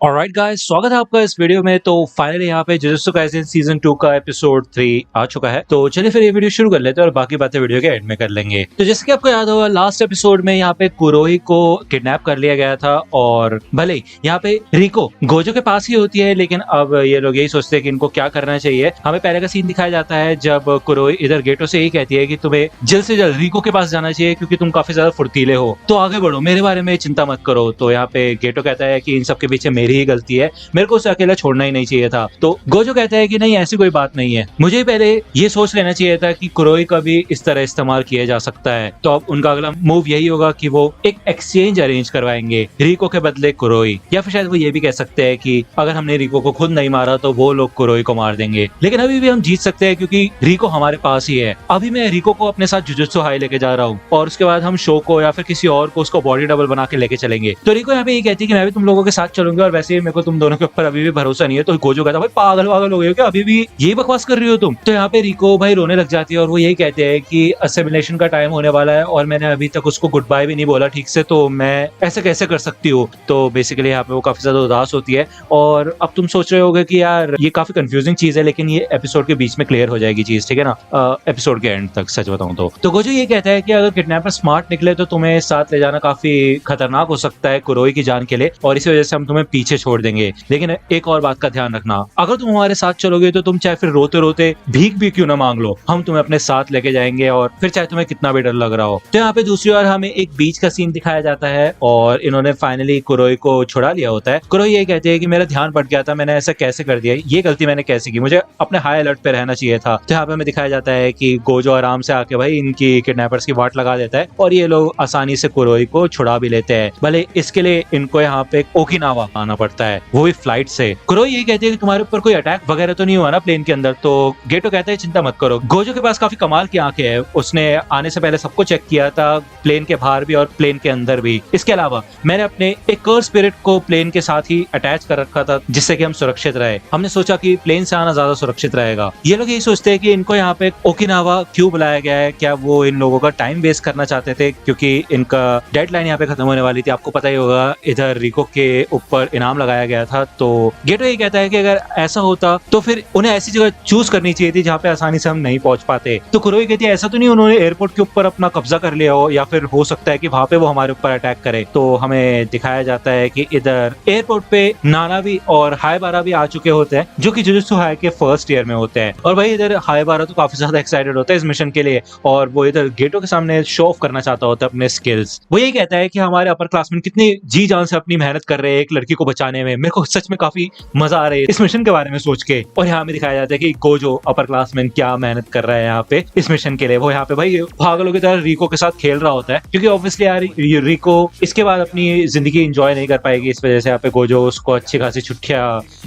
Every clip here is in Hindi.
ऑलराइट गाइस, स्वागत है आपका इस वीडियो में। तो फाइनली यहाँ पे जुजुत्सु काइसेन सीजन 2 का एपिसोड 3 आ चुका है। तो चलिए फिर ये वीडियो शुरू कर लेते हैं और बाकी बातें वीडियो के एंड में कर लेंगे। तो जैसे कि आपको याद होगा, लास्ट एपिसोड में यहाँ पे कुरोई को किडनैप कर लिया गया था और भले यहाँ पे रिको गोजो के पास ही होती है, लेकिन अब ये लोग यही सोचते हैं कि इनको क्या करना चाहिए। हमें पहले का सीन दिखाया जाता है जब कुरोई इधर गेटो से यही कहती है कि तुम्हें जल्द से जल्द रिको के पास जाना चाहिए क्योंकि तुम काफी ज्यादा फुर्तीले हो, तो आगे बढ़ो, मेरे बारे में चिंता मत करो। तो यहाँ पे गेटो कहता है कि इन सब के पीछे मेरी ही गलती है, मेरे को उसे अकेला छोड़ना ही नहीं चाहिए था। तो गोजो कहता है कि नहीं, ऐसी कोई बात नहीं है, मुझे पहले ये सोच लेना चाहिए था कि कुरोई का भी इस तरह इस्तेमाल किया जा सकता है। तो अब उनका अगला मूव यही होगा कि वो एक एक्सचेंज अरेंज करवाएंगे, रिको के बदले कुरोई, या फिर शायद वो ये भी कह सकते हैं कि अगर हमने रिको को खुद नहीं मारा तो वो लोग कुरोई को मार देंगे। लेकिन अभी भी हम जीत सकते हैं क्योंकि रिको हमारे पास ही है। अभी मैं रिको को अपने साथ जुजुत्सु हाई लेके जा रहा हूँ और उसके बाद हम शो को या फिर किसी और को उसको बॉडी डबल बना के लेके चलेंगे। तो रिको यहाँ पे ये कहती है कि मैं भी तुम लोगों के साथ चलूंगा और वैसे ही मेरे को तुम दोनों के ऊपर अभी भी भरोसा नहीं है। तो गोजो कहता है, भाई पागल पागल हो गए हो क्या, अभी भी यही बकवास कर रही हो तुम। तो यहाँ पे रिको भाई रोने लग जाती है और वो यही कहते हैं कि असेमिलेशन का टाइम होने वाला है और मैंने अभी तक उसको गुड बाय भी नहीं बोला ठीक से, तो मैं ऐसे कैसे कर सकती हूँ। तो बेसिकली यहाँ पे वो काफी ज्यादा उदास होती है। और अब तुम सोच रहे होगे कि यार ये काफी कंफ्यूजिंग चीज है, लेकिन ये एपिसोड के बीच में क्लियर हो जाएगी चीज, ठीक है ना, एपिसोड के एंड तक सच बताऊं तो गोजो ये कहता है कि अगर किडनैपर स्मार्ट निकले तो तुम्हें साथ ले जाना काफी खतरनाक हो सकता है कुरोई की जान के लिए, और इसी वजह से हम तुम्हें पीछे छोड़ देंगे। लेकिन एक और बात का ध्यान रखना, अगर तुम हमारे साथ चलोगे तो तुम चाहे फिर रोते रोते भीख भी क्यों ना मांग लो, हम तुम्हें अपने साथ लेके जाएंगे, और फिर चाहे तुम्हें कितना भी डर लग रहा हो। तो यहाँ पे दूसरी ओर हमें एक बीच का सीन दिखाया जाता है और इन्होंने फाइनली कुरोई को छुड़ा लिया होता है। कुरोई ये कहती है कि मेरा ध्यान भटक गया था, मैंने ऐसा कैसे कर दिया, ये गलती मैंने कैसे की, मुझे अपने हाई अलर्ट पे रहना चाहिए था। तो यहाँ पे हमें दिखाया जाता है कि गोजो आराम से आके भाई इनकी किडनैपर्स की वाट लगा देता है और ये लोग आसानी से कुरोई को छुड़ा भी लेते हैं। भले इसके लिए इनको यहाँ पे ओकिनावा आना पड़ता है, वो भी फ्लाइट से। कुरोई ये कहती है कि तुम्हारे ऊपर कोई अटैक वगैरह तो नहीं हुआ ना प्लेन के अंदर। तो गेटो कहता है चिंता मत करो, गोजो के पास काफी कमाल की आंखें हैं, उसने आने से पहले सबको चेक किया था, प्लेन के बाहर भी और प्लेन के अंदर भी। इसके अलावा मैंने अपने एक कर्स स्पिरिट को प्लेन के साथ ही अटैच कर रखा था जिससे कि हम सुरक्षित रहे। हमने सोचा कि प्लेन से आना ज्यादा सुरक्षित रहेगा। ये लोग यही सोचते हैं कि इनको यहाँ पे ओकिनावा क्यों बुलाया गया है, क्या वो इन लोगों का टाइम वेस्ट करना चाहते थे क्योंकि इनका डेडलाइन यहाँ पे खत्म होने वाली थी। आपको पता ही होगा इधर रिको के ऊपर इनाम लगाया गया था। तो गेटो ये कहता है कि अगर ऐसा होता तो फिर उन्हें ऐसी जगह चूज करनी चाहिए थी जहाँ पे आसानी से हम नहीं पहुंच पाते। तो कुरोई कहती है ऐसा तो नहीं उन्होंने एयरपोर्ट के ऊपर अपना कब्जा कर लिया हो, या फिर हो सकता है कि वहां पे वो हमारे ऊपर अटैक करे। तो हमें दिखाया जाता है कि इधर एयरपोर्ट पे नानाबी और हायबारा भी आ चुके होते हैं जो कि जुजुत्सु हाई के फर्स्ट ईयर में होते हैं। और भाई इधर हायबारा तो काफी ज्यादा एक्साइटेड होता है इस मिशन के लिए और वो इधर गेटो के सामने शो ऑफ करना चाहता होता है अपने स्किल्स। वो यही कहता है कि हमारे अपर क्लासमेट कितनी जी जान से अपनी मेहनत कर रहे हैं एक लड़की को बचाने में, मेरे को सच में काफी मजा आ रही है इस मिशन के बारे में सोच के। और यहाँ में दिखाया जाता है कि गोजो अपर क्लासमैन क्या मेहनत कर रहा है यहाँ पे इस मिशन के लिए। वो यहाँ पे भाई पागलों की तरह रिको के साथ खेल रहा होता है क्योंकि ऑब्वियसली यार रिको इसके बाद अपनी जिंदगी एंजॉय नहीं कर पाएगी, इस वजह से यहाँ पे गोजो उसको अच्छी खासी छुट्टियां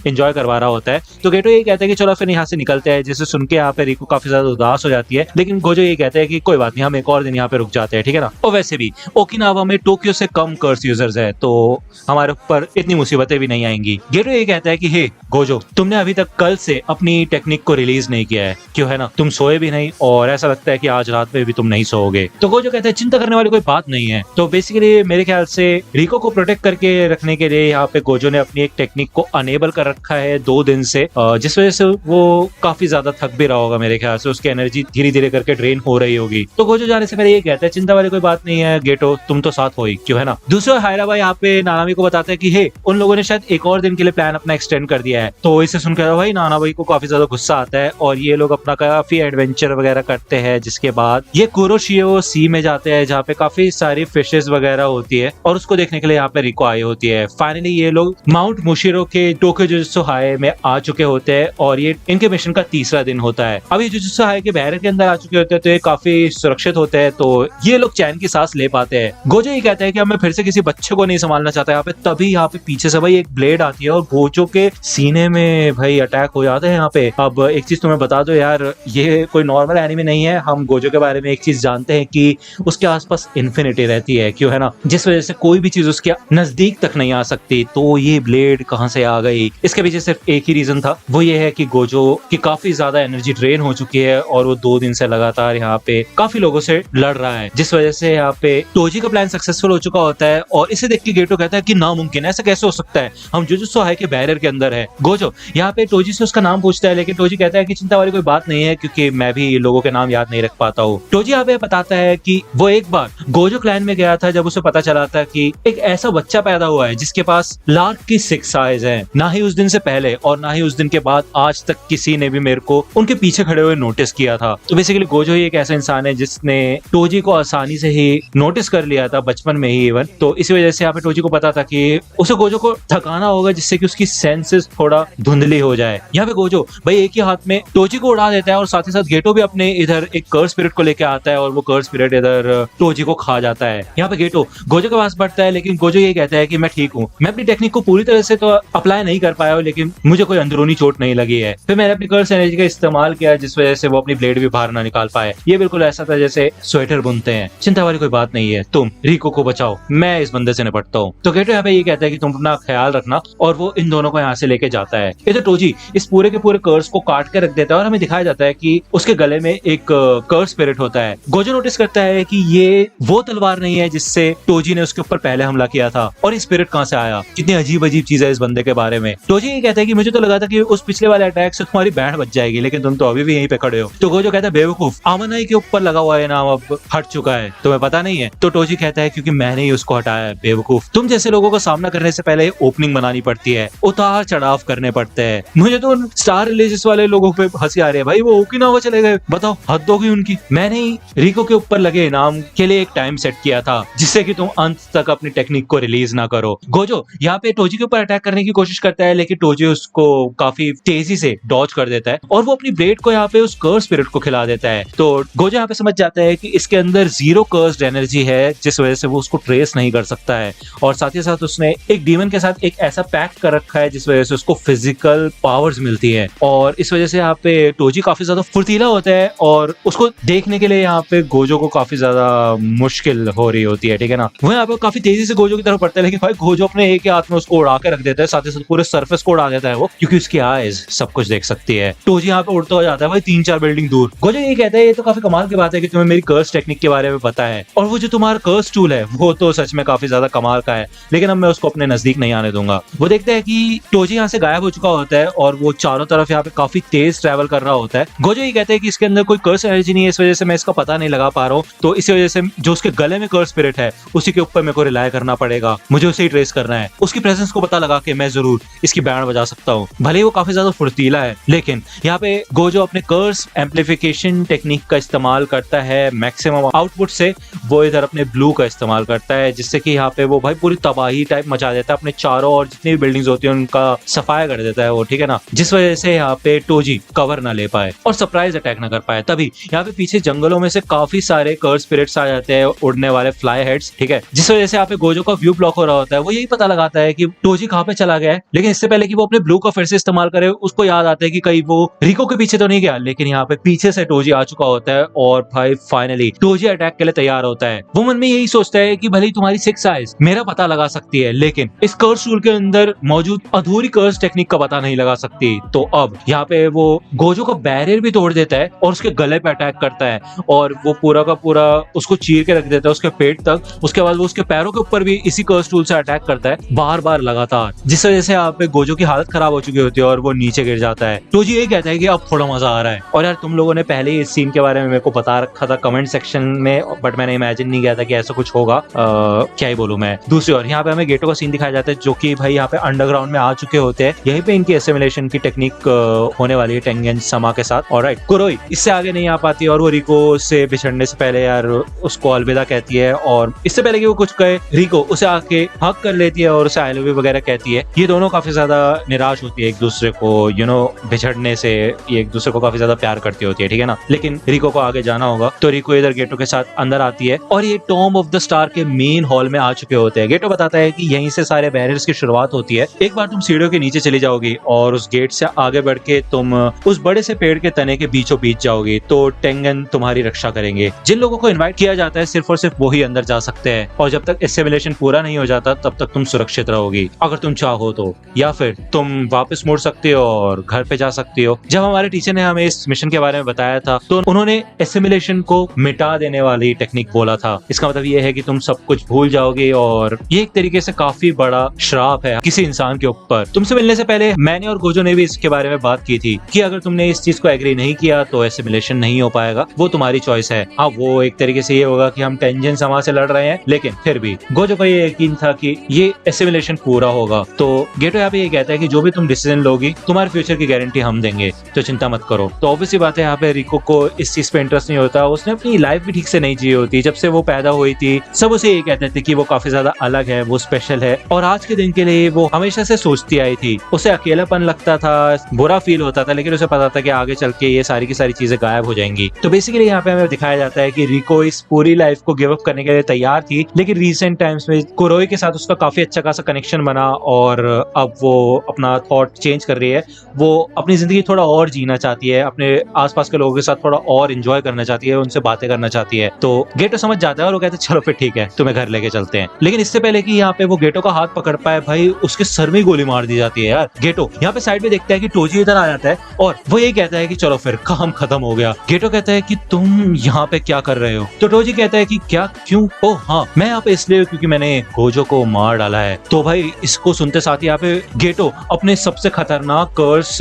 एंजॉय करवा रहा होता है। तो गेटो ये कहता है कि चलो फिर यहाँ से निकलते हैं, जिसे सुन के यहाँ पे रिको काफी ज्यादा उदास हो जाती है। लेकिन गोजो ये कहता है कि कोई बात नहीं, हम एक और दिन यहाँ पे रुक जाते हैं, ठीक है ना। और वैसे भी ओकिनावा में टोक्यो से कम कर्स यूजर्स है तो हमारे ऊपर इतनी मुसीबतें भी नहीं आएंगी। गेटो ये कहता है कि हे गोजो, तुमने अभी तक कल से अपनी टेक्निक को रिलीज नहीं किया है, क्यों है ना, तुम सोए भी नहीं और ऐसा लगता है कि आज रात में भी तुम नहीं सोओगे। तो गोजो कहता है चिंता करने वाली कोई बात नहीं है। तो बेसिकली मेरे ख्याल से रिको को प्रोटेक्ट करके रखने के लिए यहाँ पे गोजो ने अपनी एक टेक्निक को अनेबल कर रखा है 2 दिन से, जिस वजह से वो काफी ज्यादा थक भी रहा होगा। मेरे ख्याल से उसकी एनर्जी धीरे धीरे करके ड्रेन हो रही होगी। तो गोजो जाने से पहले ये कहता है चिंता वाली कोई बात नहीं है गेटो, तुम तो साथ हो ही, क्यों है ना। दूसरा हायराबा यहाँ पे नानाबी को बताता है कि हे उन लोगों ने शायद एक और दिन के लिए प्लान अपना एक्सटेंड कर दिया है। तो इसे सुनकर भाई नानाबी को काफी ज्यादा गुस्सा आता है और ये लोग अपना काफी एडवेंचर वगैरह करते हैं, जिसके बाद ये कुरोशियो सी में जाते हैं जहाँ पे काफी सारी फिशेस वगैरह होती है और उसको देखने के लिए यहाँ पे रिको आई होती है। फाइनली ये लोग माउंट मुशिरो के टोक्यो जुजुत्सु हाई में आ चुके होते हैं और ये इनके मिशन का तीसरा दिन होता है। अब ये जुजुत्सु हाई के बैरक के अंदर आ चुके होते हैं तो ये काफी सुरक्षित होते हैं, तो ये लोग चैन की सांस ले पाते हैं। गोजो ये कहता है कि अब मैं फिर से किसी बच्चे को नहीं संभालना चाहता यहाँ पे। तभी यहाँ पे पीछे से भाई एक ब्लेड आती है और गोजो के सीने में भाई अटैक हो जाता है यहाँ पे। अब एक चीज तुम्हें बता दो यार, ये कोई नॉर्मल एनिमे नहीं है। हम गोजो के बारे में एक चीज जानते हैं कि उसके आसपास इन्फिनिटी रहती है, क्यों है ना, जिस वजह से कोई भी चीज उसके नजदीक तक नहीं आ सकती। तो ये ब्लेड कहाँ से आ गई, इसके पीछे सिर्फ एक ही रीजन था, वो ये है कि गोजो की काफी ज्यादा एनर्जी ड्रेन हो चुकी है और वो 2 दिन से लगातार यहाँ पे काफी लोगों से लड़ रहा है, जिस वजह से यहाँ पे टोजी का प्लान सक्सेसफुल हो चुका होता है। और इसे देख के गेटो कहता है कि नामुमकिन, ऐसा कैसे हो सकता सकता है, हम जुजुत्सु हाई के बैरियर के अंदर है। गोजो यहाँ पे टोजी से उसका नाम पूछता है, लेकिन टोजी कहता है कि चिंता वाली कोई बात नहीं है, क्योंकि मैं भी लोगों के नाम याद नहीं रख पाता हूँ। टोजी यहाँ पे बताता है कि वो एक बार गोजो क्लैन में गया था, जब उसे पता चला था कि एक ऐसा बच्चा पैदा हुआ है जिसके पास लार्क की 6 आइज हैं। ना ही उस दिन से पहले और ना ही उस दिन के बाद आज तक किसी ने भी मेरे को उनके पीछे खड़े हुए नोटिस किया था। तो बेसिकली गोजो ही एक ऐसा इंसान है जिसने टोजी को आसानी से ही नोटिस कर लिया था, बचपन में ही इवन। तो इसी वजह से यहाँ पे टोजी को पता था कि उसे गोजो को थकाना होगा, जिससे कि उसकी सेंसेस थोड़ा धुंधली हो जाए। यहाँ पे गोजो भाई एक ही हाथ में टोजी को उड़ा देता है, और साथ ही साथ गेटो भी अपने इधर एक कर्स स्पिरिट को लेके आता है, और वो कर्स स्पिरिट इधर टोजी को खा जाता है। यहाँ पे गेटो गोजो के पास बढ़ता है, लेकिन गोजो ये कहता है कि मैं ठीक हूँ, मैं अपनी टेक्निक को पूरी तरह से तो अप्लाई नहीं कर पाया हूँ, लेकिन मुझे कोई अंदरूनी चोट नहीं लगी है। फिर मैंने अपनी कर्स एनर्जी का इस्तेमाल किया, जिस वजह से वो अपनी ब्लेड भी बाहर ना निकाल पाए। ये बिल्कुल ऐसा था जैसे स्वेटर बुनते हैं। चिंता वाली कोई बात नहीं है, तुम रिको को बचाओ, मैं इस बंदे से निपटता हूँ। तो गेटो यहाँ पे ये कहता है कि तुम अपना ख्याल रखना, और वो इन दोनों को यहाँ से लेके जाता है। इधर टोजी इस पूरे के पूरे कर्स को काट के रख देता है, और हमें दिखाया जाता है कि उसके गले में एक कर्स स्पिरिट होता है। गोजो नोटिस करता है कि ये वो तलवार नहीं है जिससे टोजी ने उसके ऊपर पहले हमला किया था, और ये स्पिरिट कहाँ से आया। कितनी अजीब अजीब चीज है इस बंदे के बारे में। टोजी ये कहता है कि मुझे तो लगा था कि उस पिछले वाले अटैक से तुम्हारी बैंड बच जाएगी, लेकिन तुम तो अभी भी यहीं पे खड़े हो। तो गोजो कहता है बेवकूफ, आमनाई के ऊपर लगा हुआ है नाम अब हट चुका है, तुम्हें पता नहीं है। तो टोजी कहता है क्योंकि मैंने ही उसको हटाया है बेवकूफ। तुम जैसे लोगों का सामना करने से पहले ओपनिंग बनानी पड़ती है, उतार चढ़ाव करने पड़ते हैं। मुझे तो स्टार रिलीजियस वाले लोगों पे हंसी आ रही है भाई, वो ओकिनावा चले गए, बताओ हद होगी उनकी। मैंने ही रिको के ऊपर लगे इनाम के लिए एक टाइम सेट किया था, जिससे कि तुम अंत तक अपनी टेक्निक को रिलीज ना करो। गोजो यहाँ पे टोजी के ऊपर अटैक करने की कोशिश करता है, लेकिन टोजी उसको काफी तेजी से डॉज कर देता है, और वो अपनी ब्लेड को यहाँ पे उस कर्स स्पिरिट को खिला देता है। तो गोजो यहाँ पे समझ जाता है कि इसके अंदर 0 कर्स्ड एनर्जी है, जिस वजह से वो उसको ट्रेस नहीं कर सकता है, और साथ ही साथ उसने एक डीमन के साथ एक ऐसा पैक्ट कर रखा है जिस वजह से उसको फिजिकल पावर्स मिलती है। और इस वजह से यहाँ पे टोजी काफी ज्यादा फुर्तीला होता है, और उसको देखने के लिए यहाँ पे गोजो को काफी ज्यादा मुश्किल हो रही होती है, ठीक है ना। वो यहाँ पे काफी तेजी से गोजो की तरफ बढ़ता है, लेकिन भाई गोजो अपने एक ही हाथ में उसको उड़ा के रख देता है, साथ ही साथ पूरे सरफेस को उड़ा देता है वो, क्योंकि उसकी आईज सब कुछ देख सकती है। टोजी यहाँ पे उड़ता हो जाता है भाई 3-4 बिल्डिंग दूर। गोजो ये कहता है ये तो काफी कमाल की बात है कि तुम्हें मेरी कर्स टेक्निक के बारे में पता है, और वो जो तुम्हारा कर्स टूल है वो तो सच में काफी ज्यादा कमाल का है, लेकिन अब मैं उसको अपने नजदीक नहीं आने दूंगा। वो देखते हैं कि टोजी यहाँ से गायब हो चुका होता है, और वो चारों तरफ यहाँ पे काफी तेज ट्रैवल कर रहा होता है। गोजो ये कहते हैं कि इसके अंदर कोई कर्स एनर्जी नहीं है, इस वजह से मैं इसका पता नहीं लगा पा रहा हूँ, तो इसी वजह से जो उसके गले में कर्स स्पिरिट है उसी के ऊपर मेरे को रिलाय करना पड़ेगा, मुझे उसे ही ट्रेस करना है। उसकी प्रेजेंस को पता लगा के मैं जरूर इसकी बैंड बजा सकता हूँ। भले ही वो काफी ज्यादा फुर्तीला है, लेकिन यहाँ पे गोजो अपने कर्स एम्पलीफिकेशन टेक्निक का इस्तेमाल करता है मैक्सिमम आउटपुट से। वो इधर अपने ब्लू का इस्तेमाल करता है, जिससे कि यहाँ पे वो भाई पूरी तबाही टाइप मचा देता है, अपने चारों और जितनी भी बिल्डिंग्स होती है उनका सफाया कर देता है वो, ठीक है ना, जिस वजह से यहाँ पे टोजी कवर ना ले पाए और सरप्राइज अटैक ना कर पाए। तभी यहाँ पे पीछे जंगलों में से काफी सारे कर्स स्पिरिट्स आ जाते हैं, उड़ने वाले फ्लाई हेड्स, ठीक है, जिस वजह से यहाँ पे गोजो का व्यू ब्लॉक हो रहा होता है। वो यही पता लगाता है कि टोजी कहाँ पे चला गया है, लेकिन इससे पहले कि वो अपने ब्लू का फिर से इस्तेमाल करे, उसको याद आता है कि कहीं वो रिको के पीछे तो नहीं गया, लेकिन यहाँ पे पीछे से टोजी आ चुका होता है, और भाई फाइनली टोजी अटैक के लिए तैयार होता है। वो मन में यही सोचता है कि भले तुम्हारी 6 आइज मेरा पता लगा सकती है, लेकिन इस कर्स टूल के अंदर मौजूद अधूरी कर्स टेक्निक का पता नहीं लगा सकती। तो अब यहाँ पे वो गोजो का बैरियर भी तोड़ देता है, और उसके गले पे अटैक करता है, और वो पूरा का पूरा उसको चीर के रख देता है उसके पेट तक। उसके बाद वो उसके पैरों के ऊपर भी इसी कर्स टूल से अटैक करता है बार बार लगातार, जिस वजह से यहाँ पे गोजो की हालत खराब हो चुकी होती है, और वो नीचे गिर जाता है। टोजी ये कहता है कि अब थोड़ा मजा आ रहा है। और यार तुम लोगों ने पहले ही इस सीन के बारे में मेरे को बता रखा था कमेंट सेक्शन में, बट मैंने इमेजिन नहीं किया था कि ऐसा कुछ होगा। क्या ही बोलूं मैं। दूसरी ओर यहाँ पे हमें गेटो का सीन दिखाया जाता है, जो कि भाई यहाँ पे अंडरग्राउंड में आ चुके होते हैं। यहीं पे इनकी एसिमुलेशन की टेक्निक होने वाली है टेंगेन समा के साथ। ऑलराइट, कुरोई इससे आगे नहीं आ पाती, और वो रिको से बिछड़ने से पहले यार उसको अलविदा कहती है, और इससे पहले कि वो कुछ कहे रिको उसे आके हक कर लेती है और उसे आई लव यू वगैरह कहती है। ये दोनों काफी ज्यादा निराश होती है एक दूसरे को, बिछड़ने से ये एक दूसरे को काफी ज्यादा प्यार करती होती है, ठीक है ना। लेकिन रिको को आगे जाना होगा, तो रिको इधर गेटो के साथ अंदर आती है, और ये टॉम ऑफ द स्टार के मेन हॉल में आ चुके होते हैं। गेटो बताता है कि यहीं से सारे बैरियर्स की शुरुआत होती है। एक बार तुम सीढ़ियों के नीचे चली जाओगी और उस गेट से आगे बढ़ के तुम उस बड़े से पेड़ के तने के बीचों बीच जाओगी, तो टेंगन तुम्हारी रक्षा करेंगे। जिन लोगों को इनवाइट किया जाता है सिर्फ और सिर्फ वो ही अंदर जा सकते हैं, और जब तक एसिमुलेशन पूरा नहीं हो जाता तब तक तुम सुरक्षित रहोगी, अगर तुम चाहो तो, या फिर तुम वापस मुड़ सकती हो और घर पे जा सकती हो। जब हमारे टीचर ने हमें इस मिशन के बारे में बताया था, तो उन्होंने एसिमुलेशन को मिटा देने वाली टेक्निक बोला था। इसका मतलब ये है कि तुम सब कुछ भूल जाओगे, और ये एक तरीके से काफी बड़ा श्राप है किसी इंसान के ऊपर। तुमसे मिलने से पहले मैंने और गोजो ने भी इसके बारे में बात की थी कि अगर तुमने इस चीज को एग्री नहीं किया तो एसिमिलेशन नहीं हो पाएगा, वो तुम्हारी चॉइस है। हाँ, वो एक तरीके से ये होगा कि हम टेंजन समाज से लड़ रहे हैं, लेकिन फिर भी गोजो को ये यकीन था कि ये एसिमिलेशन पूरा होगा। तो गेटो यहाँ पे ये कहता है कि जो भी तुम डिसीजन लोगी तुम्हारे फ्यूचर की गारंटी हम देंगे, तो चिंता मत करो। तो ऑब्वियसली बात है यहाँ पे रिको को इस चीज पे इंटरेस्ट नहीं होता। उसने अपनी लाइफ भी ठीक से नहीं जी होती। जब से वो पैदा हुई थी सब उसे ये कहते थे कि वो काफी ज्यादा अलग है, वो स्पेशल है, और आज के दिन के लिए वो हमेशा से सोचती आई थी। उसे अकेलापन लगता था, बुरा फील होता था, लेकिन उसे पता था कि आगे चल के ये सारी की सारी चीजें गायब हो जाएंगी। तो बेसिकली यहाँ पे हमें दिखाया जाता है कि रिको इस पूरी लाइफ को गिव अप करने के लिए तैयार थी, लेकिन रिसेंट टाइम्स में कुरोई के साथ उसका काफी अच्छा खासा कनेक्शन बना और अब वो अपना थॉट चेंज कर रही है। वो अपनी जिंदगी थोड़ा और जीना चाहती है, अपने आसपास के लोगों के साथ थोड़ा और एंजॉय करना चाहती है, उनसे बातें करना चाहती है। तो गेटो समझ जाता है और वो कहते हैं चलो फिर ठीक है, तुम्हें घर लेके चलते हैं। लेकिन इससे पहले कि यहाँ पे वो गेटो का हाथ पकड़ पाए, भाई उसके सर में गोली मार दी जाती है यार। गेटो यहाँ पे साइड में देखता है कि टोजी इधर आ जाता है और वो यही कहता है कि चलो फिर काम खत्म हो गया। गेटो कहता है कि तुम यहाँ पे क्या कर रहे हो? तो टोजी कहता है कि क्या, क्यों? ओ हाँ, मैं यहाँ पे इसलिए क्योंकि मैंने गोजो को मार डाला है। तो भाई इसको सुनते साथ ही यहाँ पे गेटो अपने सबसे खतरनाक कर्स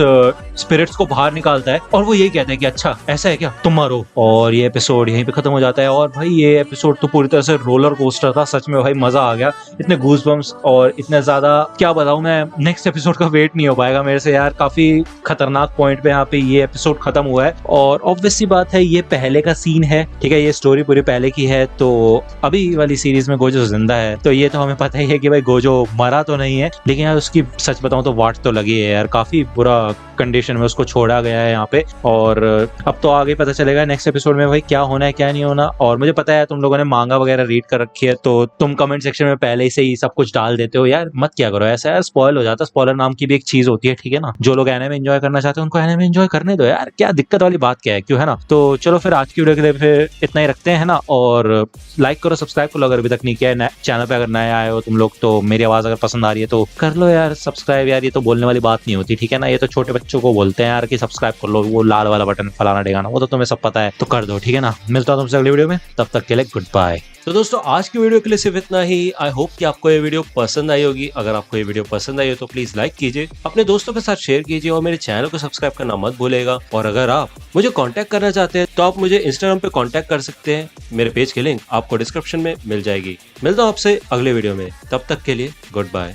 स्पिरिट्स को बाहर निकालता है और वो यही कहता है कि अच्छा ऐसा है क्या, तुम मारो। और ये एपिसोड यहीं पे खत्म हो जाता है। और भाई ये एपिसोड तो पूरी तरह से रोलर कोस्टर था, सच में भाई मजा आ गया। इतने गूज़बम्प्स और इतने ज्यादा क्या बताऊं मैं, नेक्स्ट एपिसोड का वेट नहीं हो पाएगा मेरे से यार। काफी खतरनाक पॉइंट पे यहाँ पे ये एपिसोड खत्म हुआ है। और ऑब्वियसली बात है ये पहले का सीन है, ठीक है, ये स्टोरी पूरी पहले की है। तो अभी वाली सीरीज में गोजो जिंदा है, तो ये तो हमें पता ही है कि भाई गोजो मरा तो नहीं है, लेकिन यार उसकी सच बताऊं तो वाट तो लगी है यार। काफी बुरा कंडीशन में उसको छोड़ा गया है यहाँ पे। और अब तो आगे पता चलेगा नेक्स्ट एपिसोड में भाई क्या होना है क्या नहीं होना। और मुझे पता है तुम लोगों ने मांगा वगैरह रीड कर रखी है, तो तुम कमेंट सेक्शन में पहले से ही सब कुछ डाल देते हो यार। मत क्या करो ऐसा यार, स्पॉइल हो जाता है। स्पॉइलर नाम की भी एक चीज होती है, ठीक है ना। जो लोग एनिमे एंजॉय करना चाहते हैं उनको एनिमे एंजॉय करने दो यार, क्या दिक्कत वाली बात क्या है, क्यों, है ना। तो चलो फिर आज की वीडियो के लिए फिर इतना ही रखते हैं, है ना। और लाइक करो, सब्सक्राइब करो अगर अभी तक नहीं किया है। चैनल पे अगर नए आए हो तुम लोग तो मेरी आवाज अगर पसंद आ रही है तो कर लो यार सब्सक्राइब यार। ये तो बोलने वाली बात नहीं होती, ठीक है ना। ये तो छोटे बच्चों को बोलते हैं यार कि सब्सक्राइब कर लो, वो लाल वाला बटन फलाना ढेगाना, वो तो तुम्हें सब पता है, तो कर दो, ठीक है ना। मिलता हूं तुमसे अगली वीडियो में, तब तक के लिए गुड बाय। तो दोस्तों आज की वीडियो के लिए सिर्फ इतना ही। आई होप कि आपको ये वीडियो पसंद आई होगी। अगर आपको ये वीडियो पसंद आई हो तो प्लीज लाइक कीजिए, अपने दोस्तों के साथ शेयर कीजिए और मेरे चैनल को सब्सक्राइब करना मत भूलिएगा। और अगर आप मुझे कांटेक्ट करना चाहते हैं तो आप मुझे इंस्टाग्राम पे कांटेक्ट कर सकते हैं। मेरे पेज की लिंक आपको डिस्क्रिप्शन में मिल जाएगी। मिलता हूं आपसे अगले वीडियो में, तब तक के लिए गुड बाय।